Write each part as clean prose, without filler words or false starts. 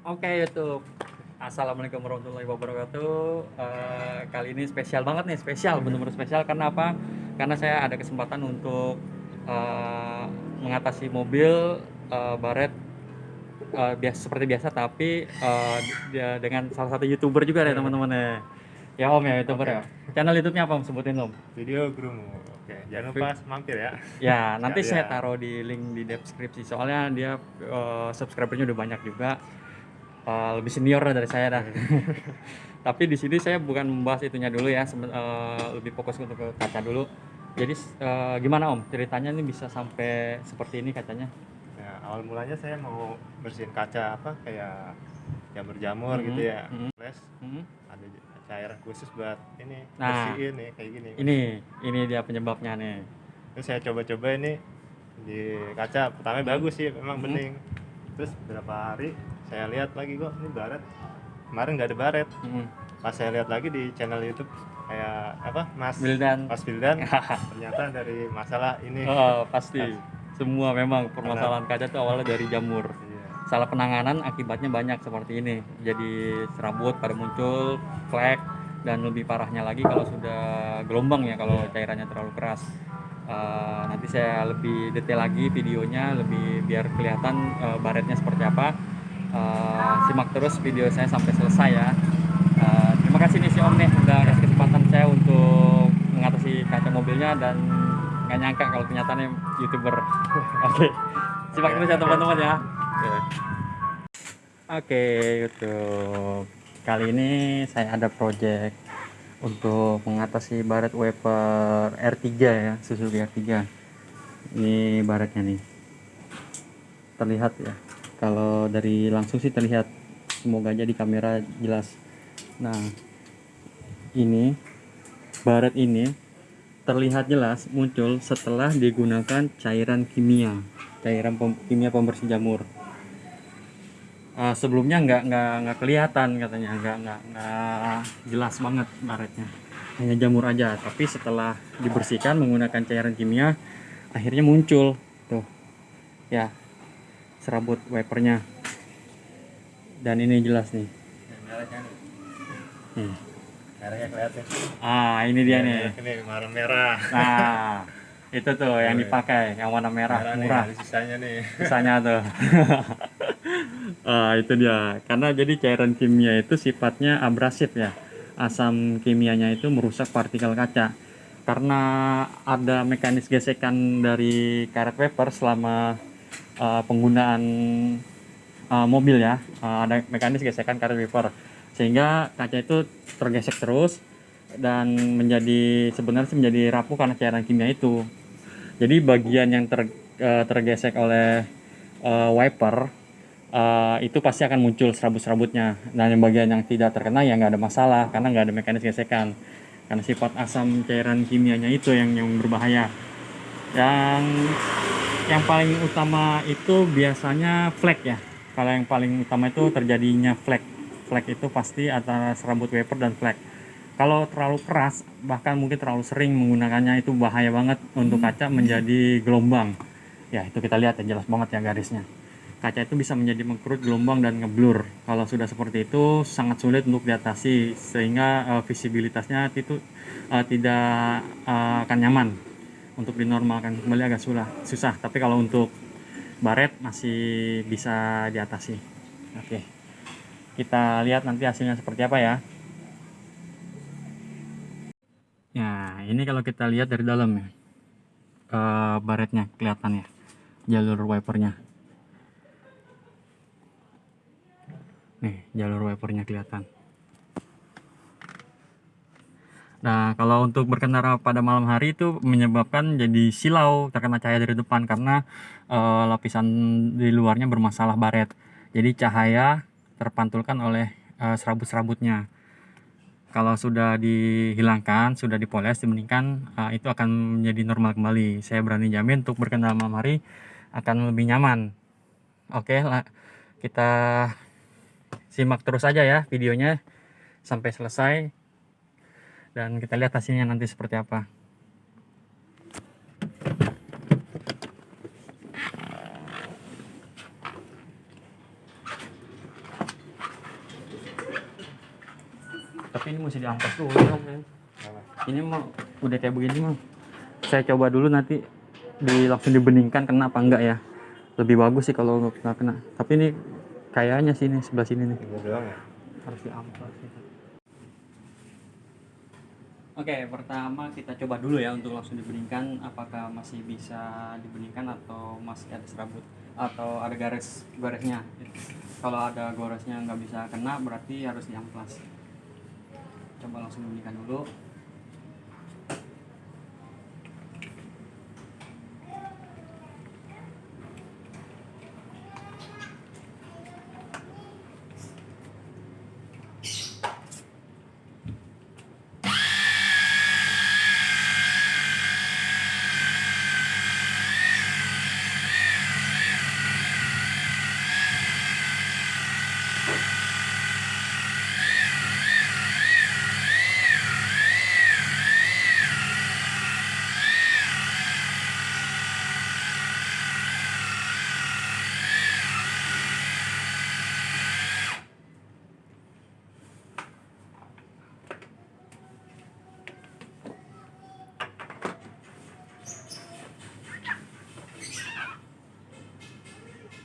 Oke YouTube, assalamualaikum warahmatullahi wabarakatuh. Kali ini spesial banget nih, spesial bener-bener spesial. Karena apa? Karena saya ada kesempatan untuk eh, mengatasi mobil baret seperti biasa, tapi dia dengan salah satu youtuber juga deh teman-teman ya. Om ya, youtuber Oke, ya. Channel YouTube-nya apa om, sebutin om? video Grumu. Oke, jangan lupa mampir ya. Ya, nanti saya Sekalian. taruh di link di deskripsi. Soalnya dia subscribernya udah banyak juga. Lebih senior dari saya dah. Tapi di sini saya bukan membahas itunya dulu ya, lebih fokus untuk ke kaca dulu. Jadi gimana Om ceritanya ini bisa sampai seperti ini kacanya? Ya, awal mulanya saya mau bersihin kaca apa kayak jamur-jamur gitu Mhm, ya. mhm, Flash mhm. ada cairan khusus buat ini Nah, bersihin nih kayak gini. ini dia penyebabnya nih. Terus saya coba-coba ini di kaca. Pertama Mhm, bagus sih, memang mhm, bening. Terus beberapa hari saya lihat lagi kok ini baret. Kemarin nggak ada baret. mhm. Pas saya lihat lagi di channel YouTube kayak apa Wildan. Mas Wildan, ternyata dari masalah ini. Oh, pasti. Kas- Semua memang karena permasalahan kaca itu awalnya dari jamur. iya, Salah penanganan akibatnya banyak seperti ini. Jadi serabut pada muncul, flek, dan lebih parahnya lagi kalau sudah gelombang ya, kalau iya, cairannya terlalu keras. Nanti saya lebih detail lagi videonya, lebih biar kelihatan baretnya seperti apa. Simak terus video saya sampai selesai ya. Terima kasih nih si Om nih udah kasih kesempatan saya untuk mengatasi kaca mobilnya, dan nggak nyangka kalau kenyataannya youtuber. Oke, simak oke, terus ya oke, teman-teman ya. oke. Oke, YouTube. Kali ini saya ada project untuk mengatasi baret wiper R3 ya, Suzuki R3. Ini baretnya nih. Terlihat ya. Kalau dari langsung sih terlihat. Semoga aja di kamera jelas. Nah, ini baret ini terlihat jelas muncul setelah digunakan cairan kimia, kimia pembersih jamur. Sebelumnya nggak kelihatan katanya, nggak jelas banget baretnya, hanya jamur aja. Tapi setelah dibersihkan menggunakan cairan kimia, akhirnya muncul tuh ya, serabut wipernya. Dan ini jelas nih. Mereknya nih, Nih. mereknya kelihatan. Ini dia Iya, nih. merek ini warna merah. Nah, itu tuh yang dipakai, yang warna merah Merah nih, murah. ada sisanya nih. Sisanya tuh. Itu dia. Karena jadi cairan kimia itu sifatnya abrasif ya. Asam kimianya itu merusak partikel kaca. Karena ada mekanis gesekan dari karet wiper selama penggunaan mobil ya. Ada mekanis gesekan karet wiper. Sehingga kaca itu tergesek terus dan sebenarnya sih menjadi rapuh karena cairan kimia itu. Jadi bagian yang tergesek oleh wiper itu pasti akan muncul serabut-serabutnya. Dan yang bagian yang tidak terkena ya nggak ada masalah karena nggak ada mekanis gesekan. Karena sifat asam cairan kimianya itu yang berbahaya. Yang yang paling utama itu biasanya flek ya. Kalau yang paling utama itu terjadinya flek. Flek itu pasti antara serabut wiper dan flek. Kalau terlalu keras, bahkan mungkin terlalu sering menggunakannya, itu bahaya banget untuk kaca menjadi gelombang. Ya, itu kita lihat ya, jelas banget ya garisnya. Kaca itu bisa menjadi mengkerut, gelombang, dan ngeblur. Kalau sudah seperti itu, sangat sulit untuk diatasi, sehingga visibilitasnya itu tidak akan nyaman. Untuk dinormalkan kembali agak susah. Tapi kalau untuk baret masih bisa diatasi. Oke, kita lihat nanti hasilnya seperti apa ya. Ya, ini kalau kita lihat dari dalam ya, baretnya kelihatan ya, jalur wipernya. Nih, jalur wipernya kelihatan. Nah, kalau untuk berkendara pada malam hari itu menyebabkan jadi silau, terkena cahaya dari depan karena lapisan di luarnya bermasalah baret. Jadi cahaya terpantulkan oleh serabut-serabutnya. Kalau sudah dihilangkan, sudah dipoles, dibeningkan, itu akan menjadi normal kembali. Saya berani jamin untuk berkendara malam hari akan lebih nyaman. Oke, kita simak terus aja ya videonya sampai selesai, dan kita lihat hasilnya nanti seperti apa. Tapi ini mesti diamplas dulu dong, men. Ini mah udah kayak begini mah. Saya coba dulu nanti langsung dibeningkan kena apa enggak ya. Lebih bagus sih kalau nggak kena. Tapi ini kayaknya sini sebelah sini nih. Ini doang ya. Harus diamplas gitu. Oke, pertama kita coba dulu ya untuk langsung dibeningkan apakah masih bisa dibeningkan atau masih ada serabut atau ada garisnya. Kalau ada garisnya nggak bisa kena berarti harus diamplas. Coba langsung dibeningkan dulu.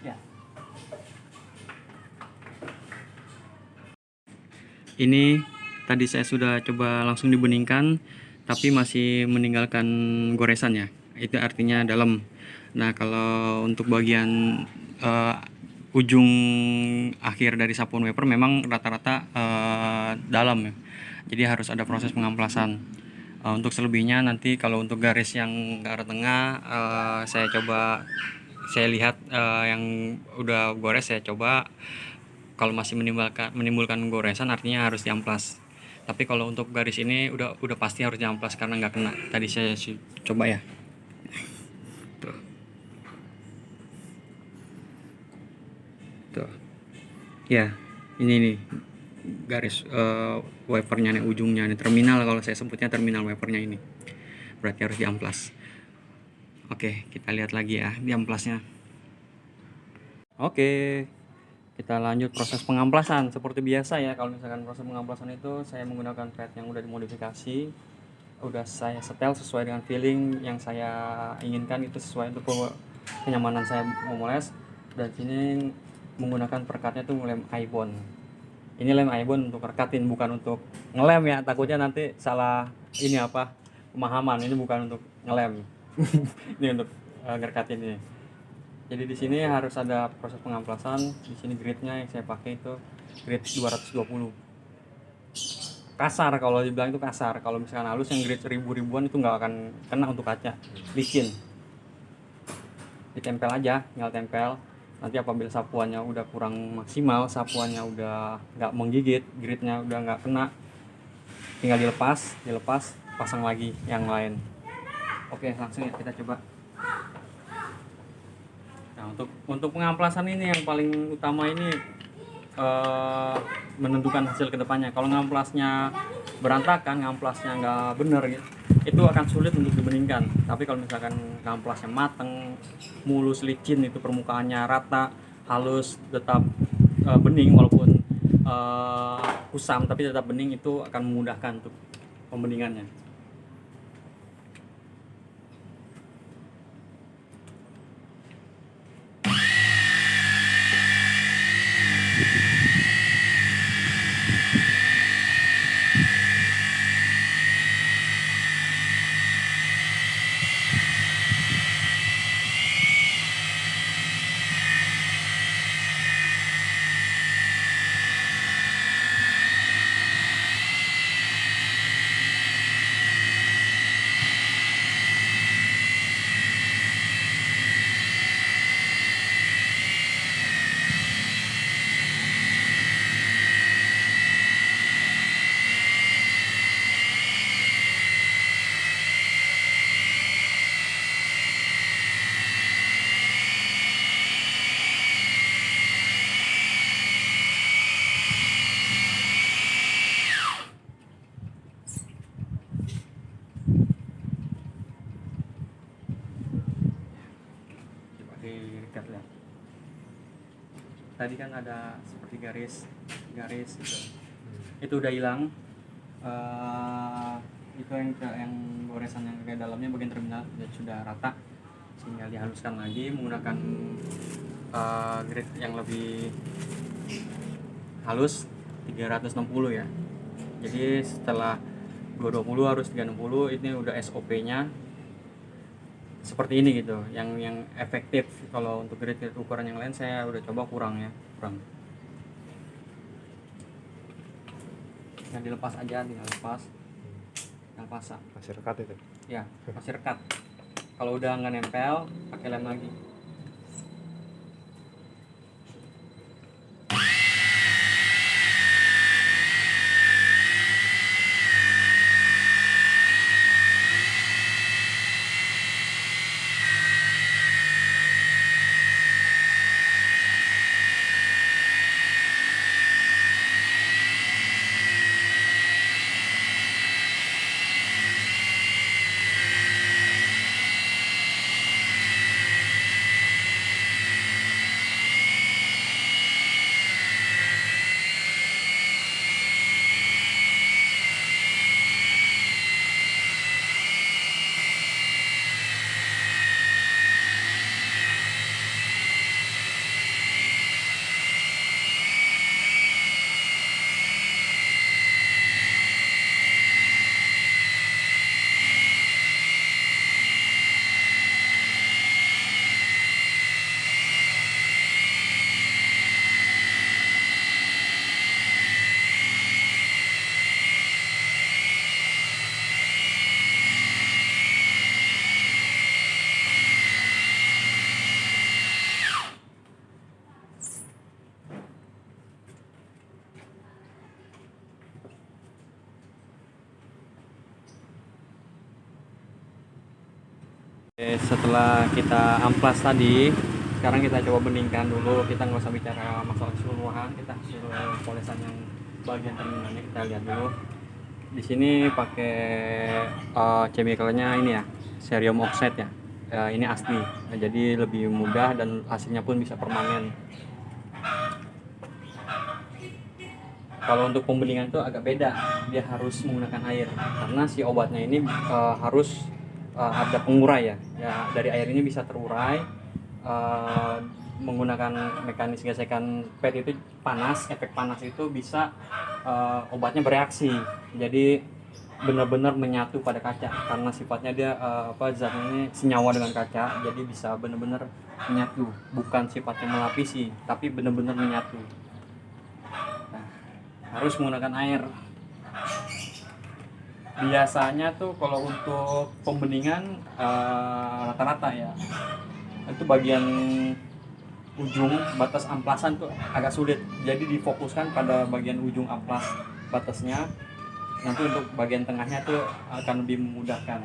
Ya. Ini tadi saya sudah coba langsung dibeningkan, tapi masih meninggalkan goresan ya. Itu artinya dalam. Nah, kalau untuk bagian ujung akhir dari sapuan wiper memang rata-rata dalam ya. Jadi harus ada proses pengamplasan. Untuk selebihnya nanti kalau untuk garis yang ke arah tengah, saya lihat yang udah gores saya coba. Kalau masih menimbulkan goresan artinya harus diamplas. Tapi kalau untuk garis ini udah pasti harus diamplas karena nggak kena. Tadi saya coba ya. Tuh. Tuh. Ya, ini nih garis wipernya nih, ujungnya nih, terminal, kalau saya sebutnya terminal wipernya ini. Berarti harus diamplas. Oke, kita lihat lagi ya diamplasnya. Oke. Kita lanjut proses pengamplasan seperti biasa ya. Kalau misalkan proses pengamplasan itu saya menggunakan pad yang udah dimodifikasi, udah saya setel sesuai dengan feeling yang saya inginkan, itu sesuai untuk kenyamanan saya memoles. Dan sini menggunakan perekatnya tuh lem Ibon. Ini lem Ibon untuk rekatin, bukan untuk ngelem ya, takutnya nanti salah ini apa pemahaman. Ini bukan untuk ngelem. Ini untuk ngerekatin ini. Jadi di sini harus ada proses pengamplasan. Di sini gridnya yang saya pakai itu grid 220. Kasar, kalau dibilang itu kasar. Kalau misalkan halus yang grid 1000-1000an itu nggak akan kena untuk kaca, licin. Ditempel aja, tinggal tempel. Nanti apabila sapuannya udah kurang maksimal, sapuannya udah nggak menggigit, gridnya udah nggak kena, tinggal dilepas, pasang lagi yang lain. Oke, langsung ya kita coba. Nah, untuk pengamplasan ini yang paling utama ini menentukan hasil kedepannya. Kalau ngamplasnya berantakan, ngamplasnya nggak bener gitu, itu akan sulit untuk dibeningkan. Tapi kalau misalkan ngamplasnya mateng, mulus, licin, itu permukaannya rata, halus, tetap bening walaupun kusam tapi tetap bening, itu akan memudahkan untuk pembeningannya. Diikat lihat. Tadi kan ada seperti garis gitu. Itu udah hilang. Itu yang goresan yang ke dalamnya bagian terminal sudah rata, tinggal dihaluskan lagi menggunakan grit yang lebih halus 360 ya. Jadi setelah 220 harus 360, ini udah SOP-nya seperti ini gitu. Yang efektif. Kalau untuk grit ukuran yang lain saya udah coba kurang. Yang dilepas aja, tinggal lepas. Yang pasang. Masih rekat itu. Ya, masih rekat. Kalau udah nggak nempel, pakai lem lagi. Setelah kita amplas tadi, sekarang kita coba bandingkan dulu. Kita nggak usah bicara masalah keseluruhan, kita hasil polesan yang bagian terminalnya kita lihat dulu. Di sini pakai chemicalnya ini ya, cerium oxide ya. Ini asli, jadi lebih mudah dan hasilnya pun bisa permanen. Kalau untuk pembelingan itu agak beda, dia harus menggunakan air karena si obatnya ini harus ada pengurai ya dari air ini bisa terurai. Menggunakan mekanis gesekan PET itu panas, efek panas itu bisa obatnya bereaksi, jadi benar-benar menyatu pada kaca karena sifatnya dia zatnya ini senyawa dengan kaca, jadi bisa benar-benar menyatu, bukan sifatnya melapisi tapi benar-benar menyatu. Nah, harus menggunakan air. Biasanya tuh kalau untuk pembeningan rata-rata ya itu bagian ujung batas amplasan tuh agak sulit, jadi difokuskan pada bagian ujung amplas batasnya. Nanti untuk bagian tengahnya tuh akan lebih memudahkan.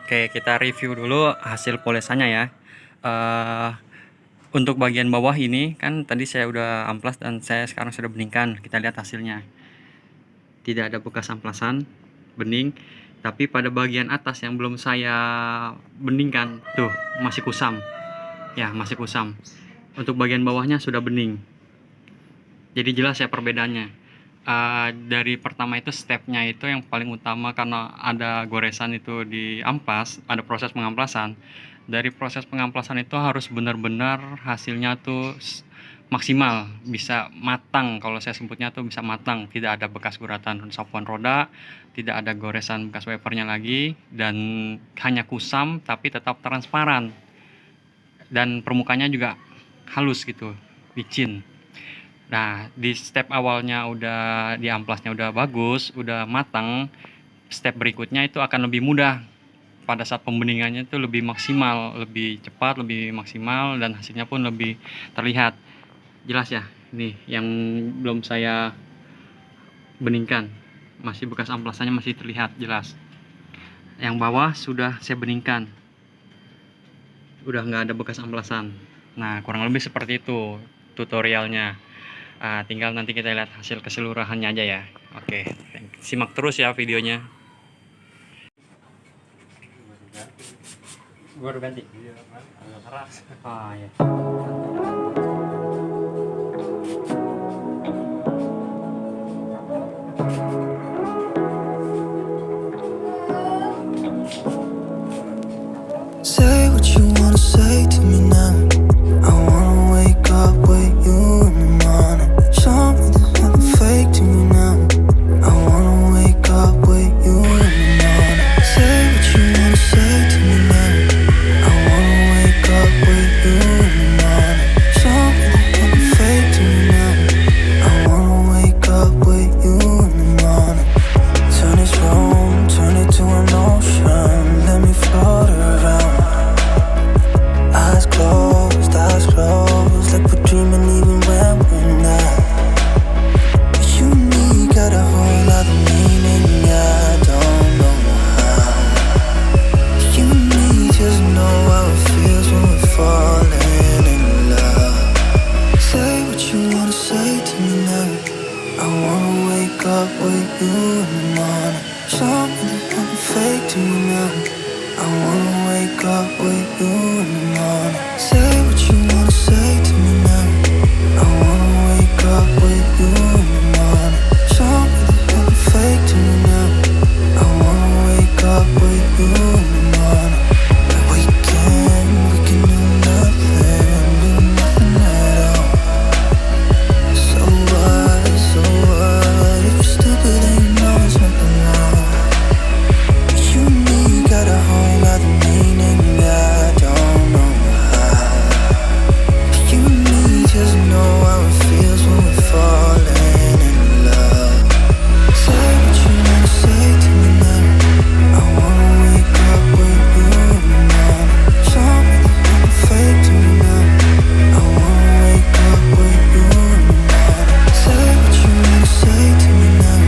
Oke, kita review dulu hasil polesannya ya. Untuk bagian bawah ini kan tadi saya udah amplas dan saya sekarang sudah beningkan. Kita lihat hasilnya. Tidak ada bekas amplasan, bening. Tapi pada bagian atas yang belum saya beningkan, tuh masih kusam. Ya, masih kusam. Untuk bagian bawahnya sudah bening. Jadi jelas ya perbedaannya. Dari pertama itu stepnya itu yang paling utama karena ada goresan itu di amplas, ada proses pengamplasan. Dari proses pengamplasan itu harus benar-benar hasilnya tuh maksimal, bisa matang. Kalau saya sebutnya tuh bisa matang, tidak ada bekas guratan sapuan roda, tidak ada goresan bekas wipernya lagi, dan hanya kusam tapi tetap transparan. Dan permukaannya juga halus gitu, licin. Nah, di step awalnya udah di amplasnya udah bagus, udah matang, step berikutnya itu akan lebih mudah. Pada saat pembeningannya itu lebih maksimal, lebih cepat, lebih maksimal, dan hasilnya pun lebih terlihat. Jelas ya, nih yang belum saya beningkan, masih bekas amplasannya masih terlihat jelas. Yang bawah sudah saya beningkan, udah nggak ada bekas amplasan. Nah, kurang lebih seperti itu tutorialnya. Tinggal nanti kita lihat hasil keseluruhannya aja ya. Oke, simak terus ya videonya. Baru ganti. Iya kan, agak keras. Ya. Say what you wanna say to me now. I wanna wake up with you in the morning. Show me there's nothing fake to me now. I wanna wake up with you in the morning. Say what you wanna say to me now. I wanna wake up with you in the morning. Show me there's nothing fake to me now. I wanna wake up with you in the morning. Turn this room, turn it to an ocean. Let me float around. Eyes closed, like we're dreaming even when we're not. You and me got a whole lot of meaning, I don't know how. You and me just know how it feels when we're falling in love. Say what you wanna say to me now. I wanna wake up with you in the morning. Show me there's nothing fake to me now. I wanna wake up with you in the morning. Say what you wanna say to me now. I wanna wake up with you in the morning. Show me there's nothing fake to me now. I wanna wake up with you in the morning. And we can do nothing at all. So what, if you're stupid then you know there's nothing wrong. You and me got a whole lot of meaning, I don't know how. You and me just know how it feels when we're falling in love. Say what you wanna say to me now. I wanna wake up with you in the morning. Show me there's nothing fake to me now. I wanna wake up with you in the morning. Say what you wanna say to me now.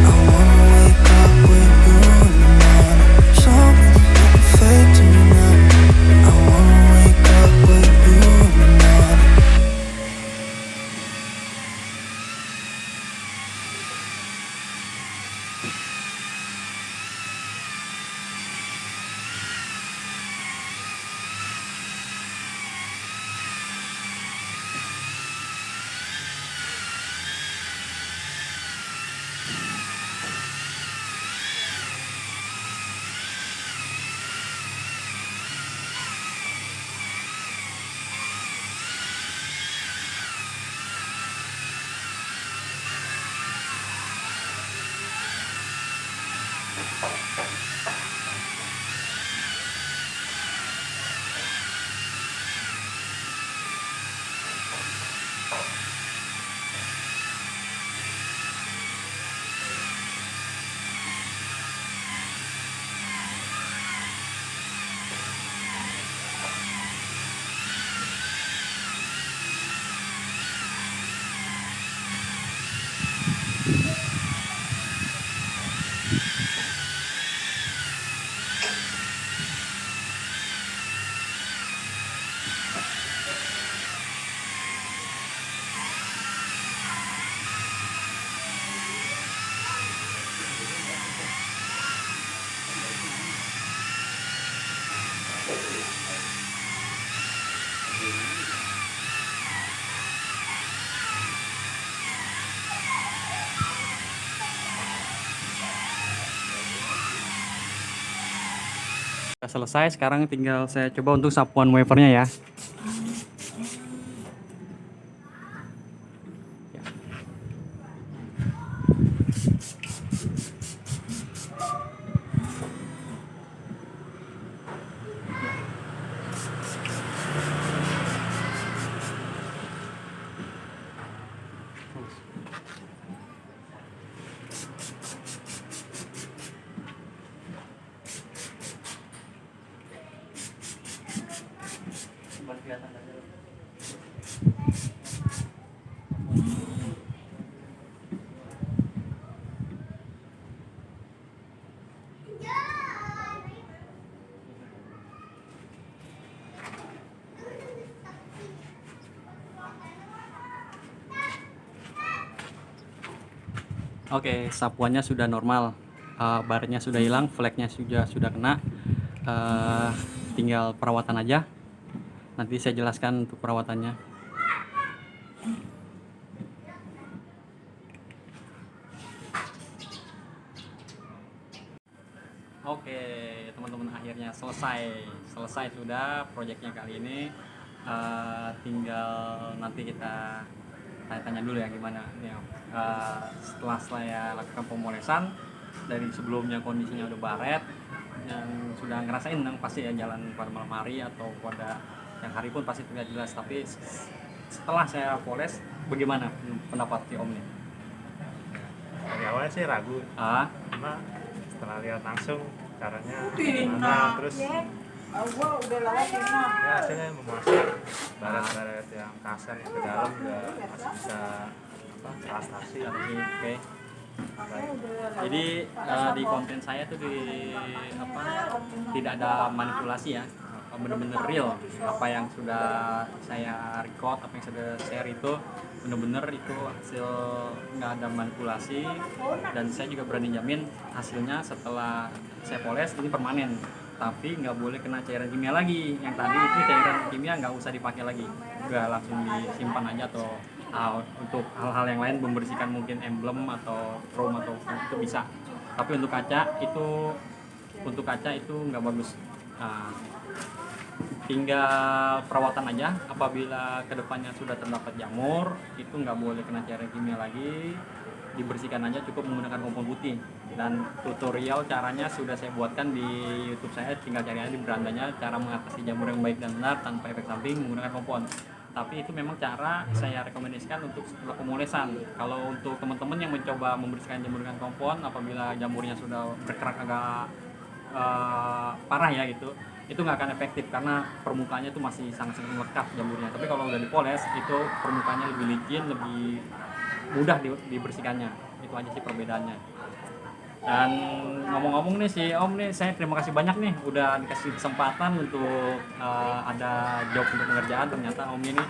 I wanna wake up with you in the morning. Show me there's nothing fake to me now. I wanna wake up with you in the morning. Udah selesai, sekarang tinggal saya coba untuk sapuan wafernya ya. Oke, sapuannya sudah normal, barnya sudah hilang, flagnya sudah kena, tinggal perawatan aja. Nanti saya jelaskan untuk perawatannya. Oke, teman-teman, akhirnya selesai sudah proyeknya kali ini. Tinggal nanti kita tanya-tanya dulu ya gimana nih Om. Setelah saya lakukan pemolesan, dari sebelumnya kondisinya udah baret, yang sudah ngerasain pasti ya jalan pada malam hari atau pada yang hari pun pasti terlihat jelas. Tapi setelah saya poles, bagaimana pendapat si Om nih? Dari awalnya sih ragu, cuma setelah lihat langsung caranya gimana, terus ya hasilnya memuaskan. Baret-baret yang kasar yang ke dalam udah masih bisa translasi. Oke. Jadi di konten saya tuh tidak ada manipulasi ya, bener-bener real. Apa yang sudah saya record, apa yang sudah share itu bener-bener itu hasil, nggak ada manipulasi. Dan saya juga berani jamin hasilnya setelah saya poles ini permanen, tapi nggak boleh kena cairan kimia lagi. Yang tadi itu cairan kimia nggak usah dipakai lagi, udah langsung disimpan aja. Atau untuk hal-hal yang lain, membersihkan mungkin emblem atau chrome atau itu bisa, tapi untuk kaca itu nggak bagus. Tinggal perawatan aja. Apabila kedepannya sudah terdapat jamur, itu nggak boleh kena cairan kimia lagi, dibersihkan aja, cukup menggunakan kompon putih. Dan tutorial caranya sudah saya buatkan di YouTube saya, tinggal cari aja di berandanya, cara mengatasi jamur yang baik dan benar tanpa efek samping menggunakan kompon. Tapi itu memang cara saya rekomendasikan untuk setelah pemolesan. Kalau untuk teman-teman yang mencoba membersihkan jamur dengan kompon, apabila jamurnya sudah berkerak agak parah ya gitu, itu nggak akan efektif karena permukaannya itu masih sangat-sangat melekat jamurnya. Tapi kalau udah dipoles, itu permukaannya lebih licin, lebih mudah dibersihkannya. Itu aja sih perbedaannya. Dan ngomong-ngomong nih si Om nih, saya terima kasih banyak nih udah dikasih kesempatan untuk ada job untuk pengerjaan. Ternyata Om ini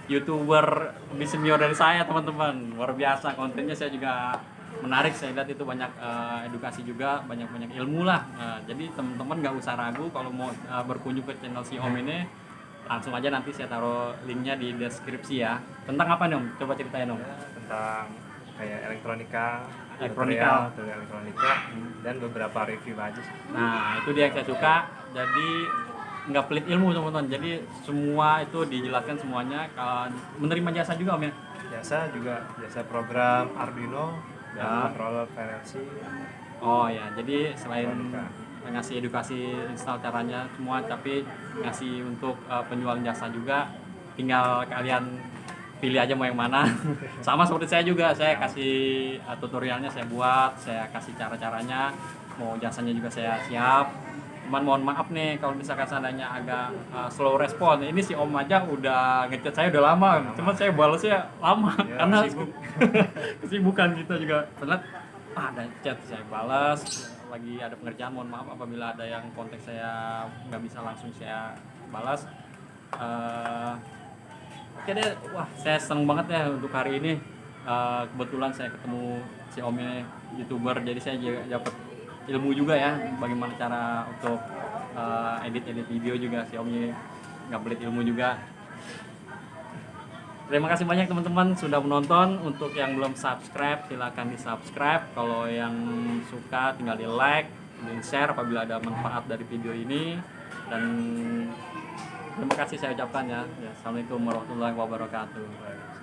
YouTuber lebih senior dari saya, teman-teman. Luar biasa kontennya, saya juga menarik. Saya lihat itu banyak edukasi juga, banyak ilmu lah. Jadi teman-teman nggak usah ragu kalau mau berkunjung ke channel si Om ini, langsung aja, nanti saya taruh linknya di deskripsi ya. Tentang apa nih Om? Coba ceritain Om. Tentang kayak elektronika, Elektronika. Dan beberapa review aja sih. Nah, itu dia yang saya suka. Jadi nggak pelit ilmu, teman-teman. Jadi semua itu dijelaskan semuanya. Menerima jasa juga Om ya? Jasa program Arduino dan controller PLC. Oh ya, jadi selain ngasih edukasi install caranya semua, tapi ngasih untuk penjualan jasa juga. Tinggal kalian pilih aja mau yang mana. Sama seperti saya juga, saya kasih tutorialnya, saya buat, saya kasih cara-caranya, mau jasanya juga saya siap. Cuman mohon maaf nih kalau misalkan seandainya agak slow respon. Ini si Om aja udah ngechat saya udah lama. Cuman saya balasnya lama ya, karena kesibukan kita juga. Ternyata ada chat saya balas, lagi ada pengerjaan, mohon maaf apabila ada yang kontak saya nggak bisa langsung saya balas. Oke deh, wah saya seneng banget ya untuk hari ini. Kebetulan saya ketemu si Om ini YouTuber, jadi saya dapat ilmu juga ya bagaimana cara untuk edit video juga. Si Om ini nggak pelit ilmu juga. Terima kasih banyak teman-teman sudah menonton. Untuk yang belum subscribe silahkan di subscribe. Kalau yang suka tinggal di like, dan share apabila ada manfaat dari video ini. Dan terima kasih saya ucapkan ya. Assalamualaikum warahmatullahi wabarakatuh.